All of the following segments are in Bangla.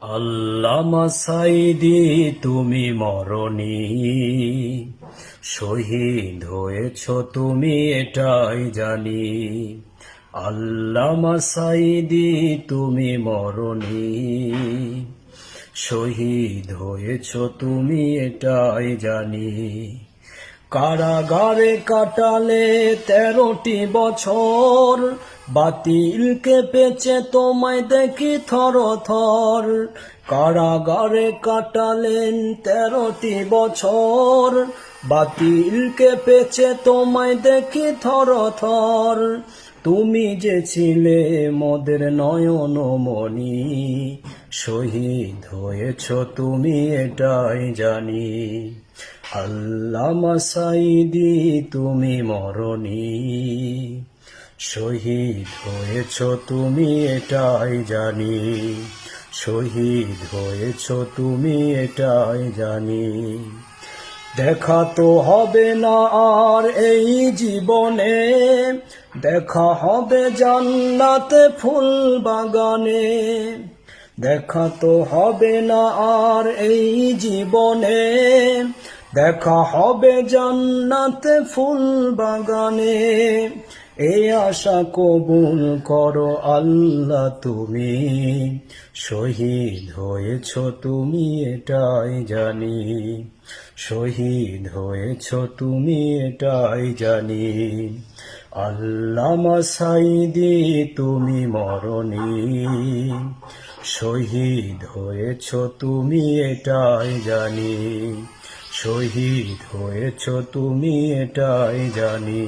আল্লামা সাঈদী তুমি মরণী, শহীদ হয়েছ তুমি এটাই জানি। আল্লামা সাঈদী তুমি মরণী, শহীদ হয়েছ তুমি এটাই জানি। কারাগারে কাটালে 13টি বছর, বাতিল কেঁপেছে তোমায় দেখি থর থর। কারাগারে কাটালেন 13টি বছর, বাতিল কেঁপেছে তোমায় দেখি থর থর। তুমি যে ছিলে মোদের নয়নমণি, শহীদ হয়েছ তুমি এটাই জানি। আল্লামা সাঈদী তুমি মরণী, শহীদ হয়েছ তুমি এটাই জানি। শহীদ হয়েছ তুমি এটাই জানি। দেখা তো হবে না আর এই জীবনে, দেখা হবে জান্নাতে ফুল বাগানে। দেখা তো হবে না আর এই জীবনে, দেখা হবে জান্নাতে ফুল বাগানে। এই আশা কবুল করো আল্লাহ তুমি, শহীদ হয়েছ তুমি এটাই জানি। শহীদ হয়েছ তুমি এটাই জানি। আল্লামা সাঈদী তুমি মরণী, শহীদ হয়েছ তুমি এটাই জানি। শহীদ হয়েছ তুমি এটাই জানি।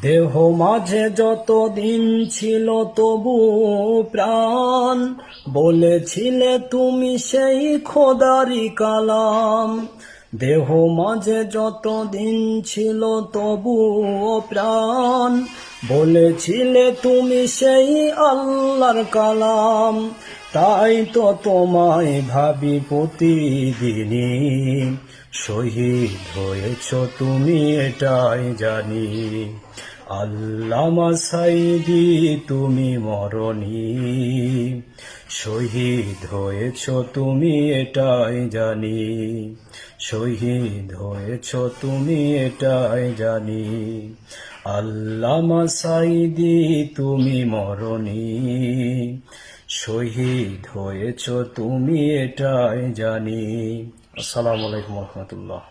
দেহ মাঝে যতদিন ছিল তবু প্রাণ, বলেছিলে তুমি সেই খোদারি কালাম। দেহ মাঝে যতদিন ছিল তবু প্রাণ, বলেছিলে তুমি সেই আল্লাহর কালাম। তাই তো তোমায় ভাবি প্রতিদিনই, শহীদ হয়েছ তুমি এটাই জানি। আল্লামা সাঈদী তুমি মরণী, শহীদ হয়েছ তুমি এটাই জানি। শহীদ হয়েছ তুমি এটাই জানি। আল্লামা সাঈদী তুমি মরণী, শহীদ হয়েছ তুমি এটাই জানি। আসসালামু আলাইকুম ওয়া রাহমাতুল্লাহ।